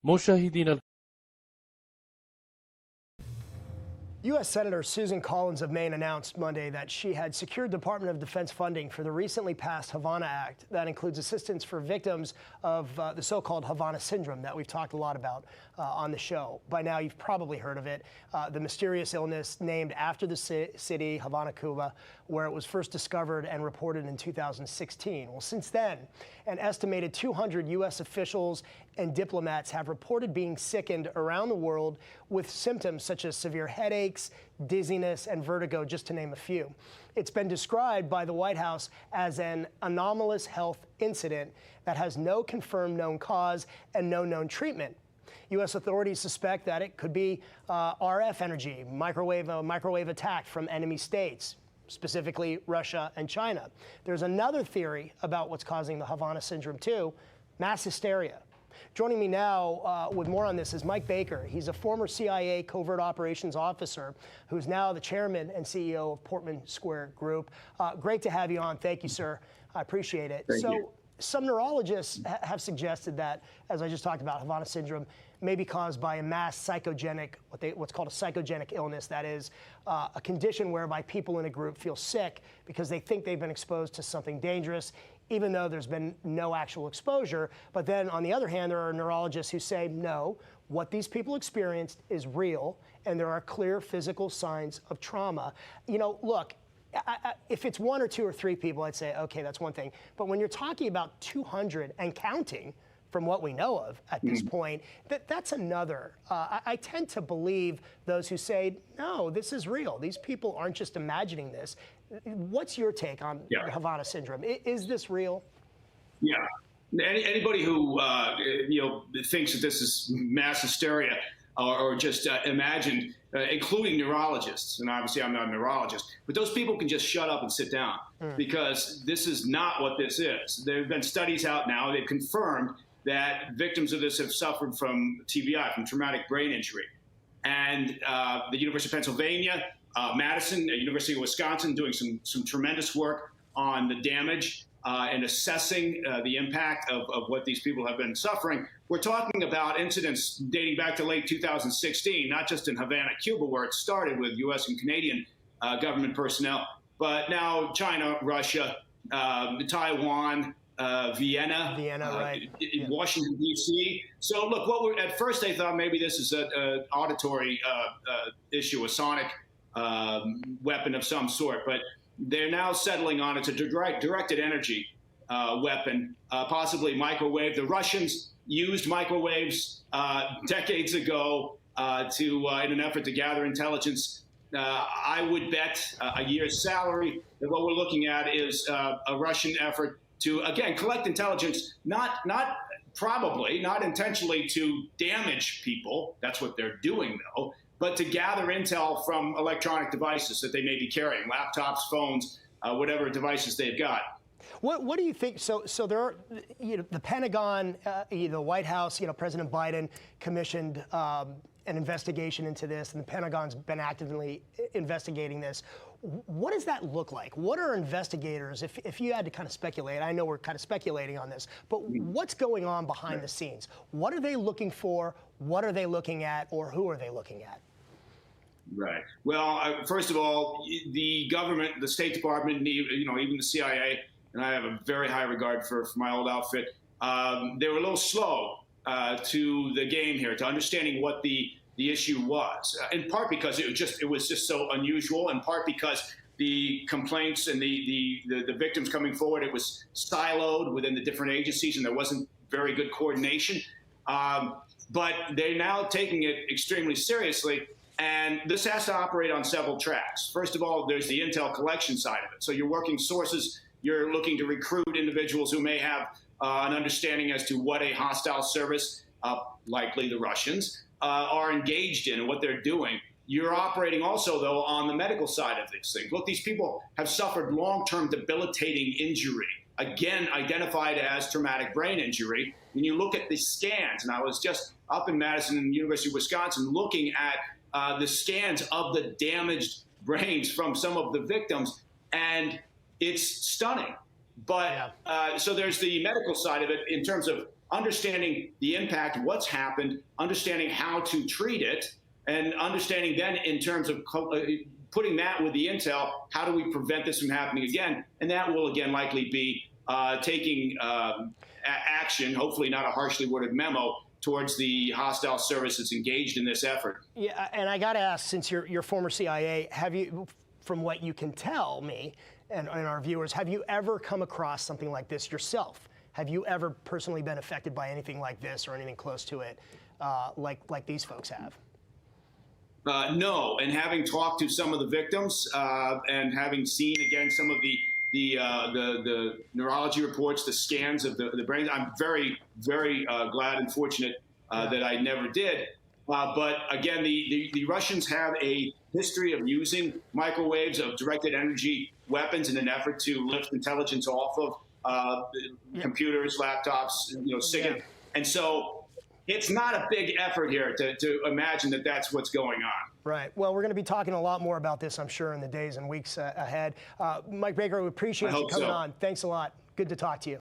مشاهدينا U.S. Senator Susan Collins of Maine announced Monday that she had secured Department of Defense funding for the recently passed Havana Act that includes assistance for victims of the so-called Havana syndrome that we've talked a lot about on the show. By now, you've probably heard of it, the mysterious illness named after the city, Havana, Cuba, where it was first discovered and reported in 2016. Well, since then, an estimated 200 U.S. officials and diplomats have reported being sickened around the world with symptoms such as severe headaches, dizziness, and vertigo, just to name a few. It's been described by the White House as an anomalous health incident that has no confirmed known cause and no known treatment. U.S. authorities suspect that it could be RF energy, microwave attack from enemy states, specifically Russia and China. There's another theory about what's causing the Havana syndrome, too, mass hysteria. Joining me now with more on this is Mike Baker. He's a former CIA covert operations officer who's now the chairman and CEO of Portman Square Group. Great to have you on. Thank you, sir. I appreciate it. Thank you. Some neurologists have suggested that, as I just talked about, Havana syndrome may be caused by a mass psychogenic, what's called a psychogenic illness. That is a condition whereby people in a group feel sick because they think they've been exposed to something dangerous, even though there's been no actual exposure. But then, on the other hand, there are neurologists who say, no, what these people experienced is real, and there are clear physical signs of trauma. You know, look, if it's one or two or three people, I'd say, okay, that's one thing. But when you're talking about 200 and counting, from what we know of at this point, that's another. I tend to believe those who say, no, this is real. These people aren't just imagining this. What's your take on the Havana syndrome? Is this real? Yeah. Anybody who thinks that this is mass hysteria or just imagined, including neurologists, and obviously I'm not a neurologist, but those people can just shut up and sit down because this is not what this is. There have been studies out now. They've confirmed that victims of this have suffered from TBI, from traumatic brain injury. And the University of Pennsylvania, Madison, University of Wisconsin, doing some tremendous work on the damage and assessing the impact of what these people have been suffering. We're talking about incidents dating back to late 2016, not just in Havana, Cuba, where it started with U.S. and Canadian government personnel, but now China, Russia, Taiwan, Vienna, right. Washington, D.C. So, look, at first they thought maybe this is an auditory issue, a sonic weapon of some sort, but they're now settling on it's a directed energy weapon, possibly microwave. The Russians used microwaves decades ago in an effort to gather intelligence. I would bet a year's salary that what we're looking at is a Russian effort to, again, collect intelligence, not intentionally to damage people. That's what they're doing, though, but to gather intel from electronic devices that they may be carrying, laptops, phones, whatever devices they've got. What do you think? So there are, the Pentagon, the White House, President Biden commissioned an investigation into this, and the Pentagon's been actively investigating this. What does that look like? What are investigators, if you had to kind of speculate, I know we're kind of speculating on this, but what's going on behind the scenes? What are they looking for? What are they looking at? Or who are they looking at? Right. Well, first of all, the government, the State Department, even the CIA, and I have a very high regard for my old outfit, they were a little slow to the game here, to understanding what the issue was, in part because it was just so unusual, in part because the complaints and the victims coming forward, it was siloed within the different agencies and there wasn't very good coordination. But they're now taking it extremely seriously. And this has to operate on several tracks. First of all, there's the intel collection side of it. So you're working sources, you're looking to recruit individuals who may have an understanding as to what a hostile service, likely the Russians, are engaged in and what they're doing. You're operating also, though, on the medical side of these things. Look, these people have suffered long-term debilitating injury, again, identified as traumatic brain injury. When you look at the scans, and I was just up in Madison and University of Wisconsin looking at the scans of the damaged brains from some of the victims, and it's stunning. But so there's the medical side of it in terms of understanding the impact, what's happened, understanding how to treat it, and understanding then in terms of putting that with the intel, how do we prevent this from happening again? And that will again likely be taking action, hopefully not a harshly worded memo, towards the hostile services engaged in this effort. Yeah, and I got to ask, since you're former CIA, have you, from what you can tell me and our viewers, have you ever come across something like this yourself? Have you ever personally been affected by anything like this or anything close to it, like these folks have? No, and having talked to some of the victims and having seen again some of the neurology reports, the scans of the brains, I'm very, very glad and fortunate that I never did. But again, the Russians have a history of using microwaves, of directed energy weapons in an effort to lift intelligence off of computers, laptops, SIGINT. And so it's not a big effort here to imagine that that's what's going on. Right. Well, we're going to be talking a lot more about this, I'm sure, in the days and weeks ahead. Mike Baker, we appreciate you coming on. Thanks a lot. Good to talk to you.